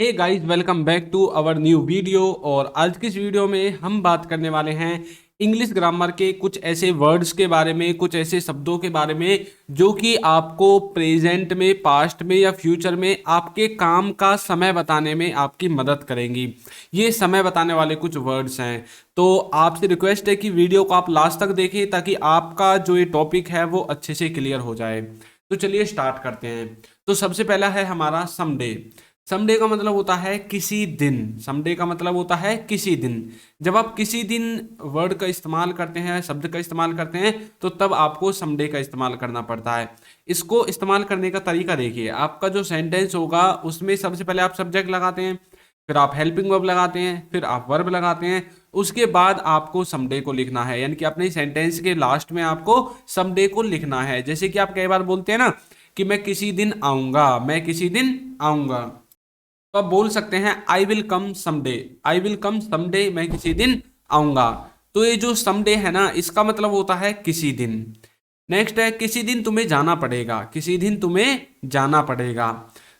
Hey guys, welcome back to our new video. और आज की इस वीडियो में हम बात करने वाले हैं इंग्लिश ग्रामर के कुछ ऐसे वर्ड्स के बारे में, कुछ ऐसे शब्दों के बारे में जो कि आपको प्रेजेंट में, पास्ट में या फ्यूचर में आपके काम का समय बताने में आपकी मदद करेंगी। ये समय बताने वाले कुछ वर्ड्स हैं। तो आपसे रिक्वेस्ट है कि वीडियो को आप लास्ट तक देखें ताकि आपका जो ये टॉपिक है वो अच्छे से क्लियर हो जाए। तो चलिए स्टार्ट करते हैं। तो सबसे पहला है हमारा समडे। समडे का मतलब होता है किसी दिन। समडे का मतलब होता है किसी दिन। जब आप किसी दिन वर्ड का इस्तेमाल करते हैं, शब्द का इस्तेमाल करते हैं, तो तब आपको समडे का इस्तेमाल करना पड़ता है। इसको इस्तेमाल करने का तरीका देखिए। आपका जो सेंटेंस होगा उसमें सबसे पहले आप सब्जेक्ट लगाते हैं, फिर आप हेल्पिंग वर्ब लगाते हैं, फिर आप वर्ब लगाते हैं। उसके बाद आपको समडे को लिखना है, यानी कि अपने सेंटेंस के लास्ट में आपको समडे को लिखना है। जैसे कि आप कई बार बोलते हैं ना कि मैं किसी दिन आऊंगा, मैं किसी दिन आऊंगा, तो आप बोल सकते हैं I will come someday. I will come someday, मैं किसी दिन आऊंगा। तो ये जो समडे है ना, इसका मतलब होता है किसी दिन। नेक्स्ट है किसी दिन तुम्हें जाना पड़ेगा। किसी दिन तुम्हें जाना पड़ेगा,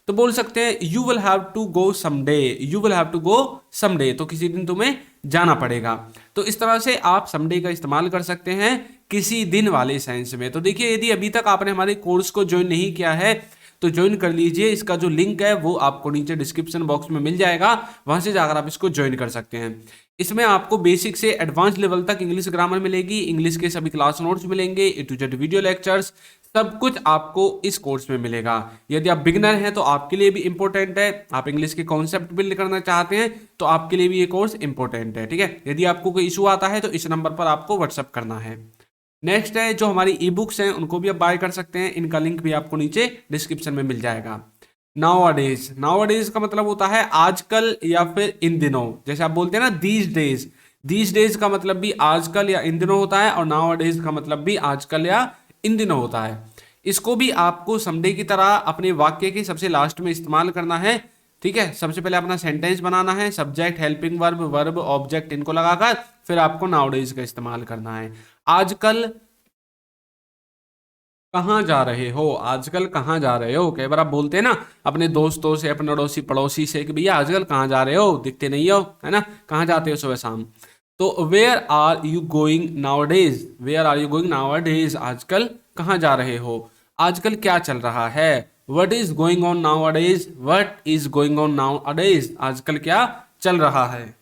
तो बोल सकते हैं you will have to go someday. You will have to go someday, तो किसी दिन तुम्हें जाना पड़ेगा। तो इस तरह से आप समडे का इस्तेमाल कर सकते हैं किसी दिन वाले सेंस में। तो देखिए, यदि अभी तक आपने हमारे कोर्स को ज्वाइन नहीं किया है तो ज्वाइन कर लीजिए। इसका जो लिंक है वो आपको नीचे डिस्क्रिप्शन बॉक्स में मिल जाएगा, वहां से जाकर आप इसको ज्वाइन कर सकते हैं। इसमें आपको बेसिक से एडवांस लेवल तक इंग्लिश ग्रामर मिलेगी, इंग्लिश के सभी क्लास नोट्स मिलेंगे, ए टू जेड वीडियो लेक्चर्स, सब कुछ आपको इस कोर्स में मिलेगा। यदि आप बिगिनर हैं तो आपके लिए भी इंपॉर्टेंट है। आप इंग्लिश के कॉन्सेप्ट बिल्ड करना चाहते हैं तो आपके लिए भी ये कोर्स इंपॉर्टेंट है। ठीक है, यदि आपको कोई इशू आता है तो इस नंबर पर आपको व्हाट्सअप करना है। नेक्स्ट है जो हमारी ई बुक्स हैं, उनको भी आप बाय कर सकते हैं। इनका लिंक भी आपको नीचे डिस्क्रिप्शन में मिल जाएगा। नाउ नाउ का मतलब होता है आजकल या फिर इन दिनों। जैसे आप बोलते हैं ना दीज डेज का मतलब भी आजकल या इन दिनों होता है, और नाउ का मतलब भी आजकल या इन दिनों होता है। इसको भी आपको समडे की तरह अपने वाक्य के सबसे लास्ट में इस्तेमाल करना है। ठीक है, सबसे पहले अपना सेंटेंस बनाना है, subject, helping verb, verb, object, इनको लगाकर फिर आपको नाउडेज का इस्तेमाल करना है। आजकल कहाँ जा रहे हो, आजकल कहाँ जा रहे हो। कई बार आप बोलते हैं ना अपने दोस्तों से, अपने अड़ोसी पड़ोसी से कि भैया आजकल कहाँ जा रहे हो, दिखते नहीं हो, है ना, कहाँ जाते हो सुबह शाम। तो where are you going nowadays, where are you going nowadays, आजकल कहाँ जा रहे हो, आजकल क्या चल रहा है। What is going on now days, what is going on now days, आजकल क्या चल रहा है।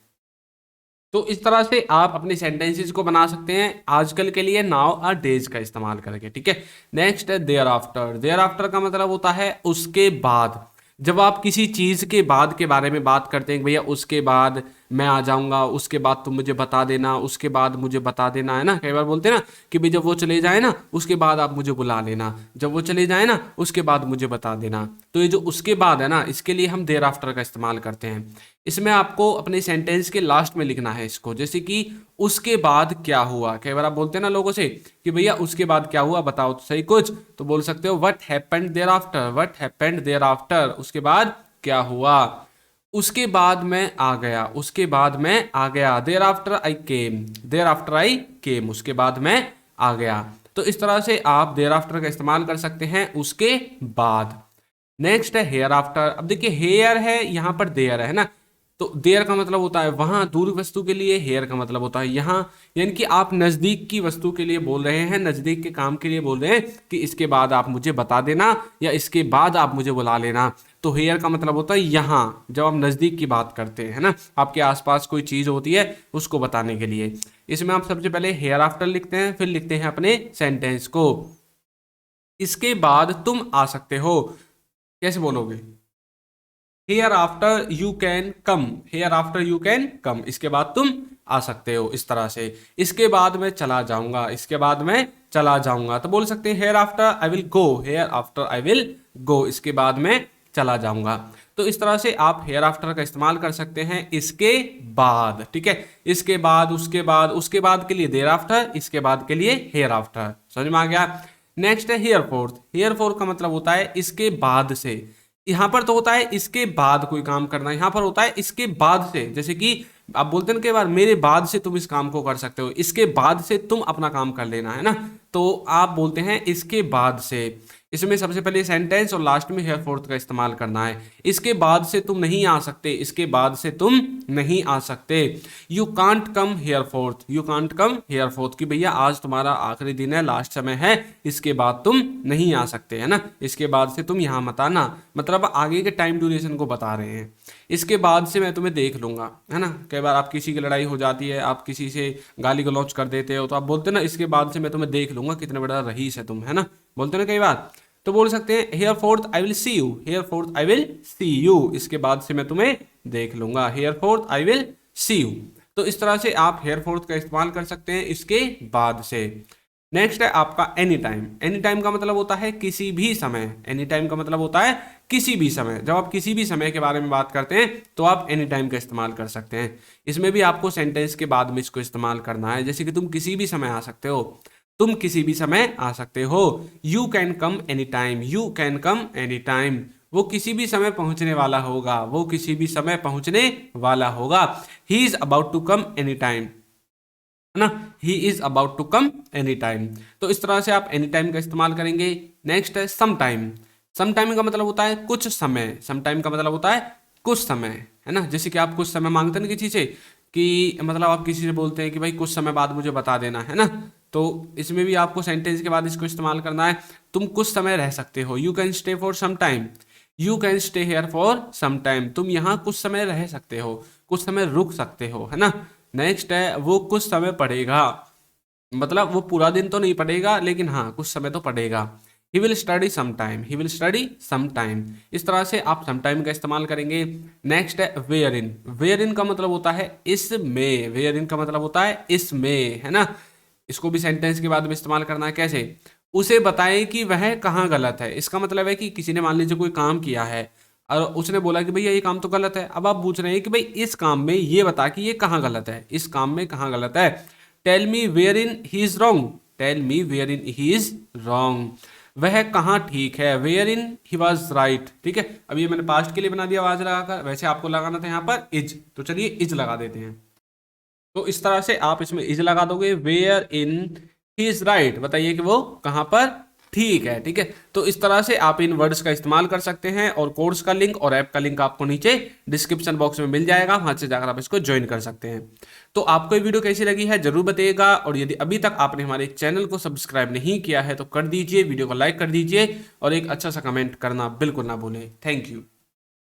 तो इस तरह से आप अपने सेंटेंसेस को बना सकते हैं आजकल के लिए नाउ और डेज का इस्तेमाल करके। ठीक है, नेक्स्ट है देयर आफ्टर। देयर आफ्टर का मतलब होता है उसके बाद। जब आप किसी चीज के बाद के बारे में बात करते हैं, भैया उसके बाद मैं आ जाऊंगा, उसके बाद तुम मुझे बता देना, उसके बाद मुझे बता देना, है ना। कई बार बोलते हैं ना कि भाई जब वो चले जाए ना उसके बाद आप मुझे बुला लेना, जब वो चले जाए ना उसके बाद मुझे बता देना। तो ये जो उसके बाद है ना, इसके लिए हम देयर आफ्टर का इस्तेमाल करते हैं। इसमें आपको अपने सेंटेंस के लास्ट में लिखना है इसको। जैसे कि उसके बाद क्या हुआ। कई बार आप बोलते हैं ना लोगों से कि भैया उसके बाद क्या हुआ, बताओ तो सही कुछ। तो बोल सकते हो what happened thereafter, what happened thereafter, उसके बाद क्या हुआ। उसके बाद मैं आ गया, उसके बाद मैं आ गया। Thereafter I came, thereafter I came, उसके बाद मैं आ गया। तो इस तरह से आप देयर आफ्टर का इस्तेमाल कर सकते हैं उसके बाद। नेक्स्ट है हेयर आफ्टर। अब देखिए हेयर है, यहां पर देयर है ना, तो देयर का मतलब होता है वहां दूर वस्तु के लिए, हेयर का मतलब होता है यहाँ, यानी कि आप नजदीक की वस्तु के लिए बोल रहे हैं, नजदीक के काम के लिए बोल रहे हैं कि इसके बाद आप मुझे बता देना या इसके बाद आप मुझे बुला लेना। तो हेयर का मतलब होता है यहाँ, जब हम नजदीक की बात करते हैं, है ना, आपके आसपास कोई चीज होती है उसको बताने के लिए। इसमें आप सबसे पहले हेयर आफ्टर लिखते हैं, फिर लिखते हैं अपने सेंटेंस को। इसके बाद तुम आ सकते हो, कैसे बोलोगे, hereafter you can come, hereafter you can come, इसके बाद तुम आ सकते हो, इस तरह से। इसके बाद मैं चला जाऊंगा, इसके बाद मैं चला जाऊंगा, तो बोल सकते हैं hereafter I will go, hereafter I will go, इसके बाद मैं चला जाऊंगा। तो इस तरह से आप हेयर आफ्टर का इस्तेमाल कर सकते हैं इसके बाद। ठीक है, इसके बाद, उसके बाद, उसके बाद के लिए देयर आफ्टर, इसके बाद के लिए हेयर आफ्टर। समझ में आ गया। नेक्स्ट है हेयर फोर्थ। हेयर फोर्थ का मतलब होता है इसके बाद से। यहां पर तो होता है इसके बाद कोई काम करना, यहां पर होता है इसके बाद से। जैसे कि आप बोलते हैं कई बार मेरे बाद से तुम इस काम को कर सकते हो, इसके बाद से तुम अपना काम कर लेना, है ना। तो आप बोलते हैं इसके बाद से। इसमें सबसे पहले सेंटेंस और लास्ट में हेयर फोर्थ का इस्तेमाल करना है। इसके बाद से तुम नहीं आ सकते, इसके बाद से तुम नहीं आ सकते। You can't come here fourth, you can't come here fourth, कि भैया आज तुम्हारा आखिरी दिन है, लास्ट समय है, इसके बाद तुम नहीं आ सकते, है ना। इसके बाद से तुम यहाँ मत आना, मतलब आगे के टाइम ड्यूरेशन को बता रहे हैं। इसके बाद से मैं तुम्हें देख लूंगा, है ना। कई बार आप किसी की लड़ाई हो जाती है, आप किसी से गाली गलौज कर देते हो, तो आप बोलते ना इसके बाद से मैं तुम्हें देख लूंगा, कितने बड़ा रईस है तुम, है ना, बोलते ना कई बार। तो बोल सकते हैं here forth I will see you, here forth I will see you, इसके बाद से मैं तुम्हें देख लूंगा, here forth I will see you. तो इस तरह से आप हेयर फोर्थ का इस्तेमाल कर सकते हैं इसके बाद से। नेक्स्ट है आपका एनी टाइम। एनी टाइम का मतलब होता है किसी भी समय, एनी टाइम का मतलब होता है किसी भी समय। जब आप किसी भी समय के बारे में बात करते हैं तो आप एनी टाइम का इस्तेमाल कर सकते हैं। इसमें भी आपको सेंटेंस के बाद में इसको इस्तेमाल करना है, जैसे कि तुम किसी भी समय आ सकते हो, तुम किसी भी समय आ सकते हो। You can come any time, you can come any time, वो किसी भी समय पहुंचने वाला होगा, वो किसी भी समय पहुंचने वाला होगा। He is about to come any time, है ना, he is about to come any time. तो इस तरह से आप एनी टाइम का इस्तेमाल करेंगे। नेक्स्ट है सम टाइम। सम टाइम का मतलब होता है कुछ समय, सम टाइम का मतलब होता है कुछ समय, है ना। जैसे कि आप कुछ समय मांगते हैं ना किसी से, कि मतलब आप किसी से बोलते हैं कि भाई कुछ समय बाद मुझे बता देना, है ना। तो इसमें भी आपको सेंटेंस के बाद इसको इस्तेमाल करना है। तुम कुछ समय रह सकते हो, you can stay for some time, you can stay here for some time, तुम यहाँ कुछ समय रह सकते हो, कुछ समय रुक सकते हो, है ना। नेक्स्ट है वो कुछ समय पढ़ेगा, मतलब वो पूरा दिन तो नहीं पढ़ेगा, लेकिन हाँ कुछ समय तो पढ़ेगा। He will study some time, he will study some time. इस तरह से आप सम टाइम का इस्तेमाल करेंगे। नेक्स्ट है वेयर इन। वेयर इन का मतलब होता है इसमें, वेयर इन का मतलब होता है इसमें, है ना। इसको भी सेंटेंस के बाद में इस्तेमाल करना है। कैसे? उसे बताएं कि वह कहाँ गलत है। इसका मतलब है कि किसी ने मान लीजिए कोई काम किया है और उसने बोला कि भैया ये काम तो गलत है। अब आप पूछ रहे हैं कि भाई इस काम में ये बता कि ये कहाँ गलत है, इस काम में कहाँ गलत है। Tell me wherein he is wrong, tell me wherein he is wrong, वह कहाँ ठीक है। Wherein he was right, ठीक है। अब ये मैंने पास्ट के लिए बना दिया आवाज लगाकर, वैसे आपको लगाना था यहाँ पर इज, तो चलिए इज लगा देते हैं। तो इस तरह से आप इसमें इज लगा दोगे। Wherein he is right, बताइए कि वो कहां पर ठीक है, ठीक है। तो इस तरह से आप इन वर्ड्स का इस्तेमाल कर सकते हैं और कोर्स का लिंक और ऐप का लिंक आपको नीचे डिस्क्रिप्शन बॉक्स में मिल जाएगा, वहां से जाकर आप इसको ज्वाइन कर सकते हैं। तो आपको ये वीडियो कैसी लगी है जरूर बताइएगा, और यदि अभी तक आपने हमारे चैनल को सब्सक्राइब नहीं किया है तो कर दीजिए, वीडियो को लाइक कर दीजिए और एक अच्छा सा कमेंट करना बिल्कुल ना भूलें। Thank you.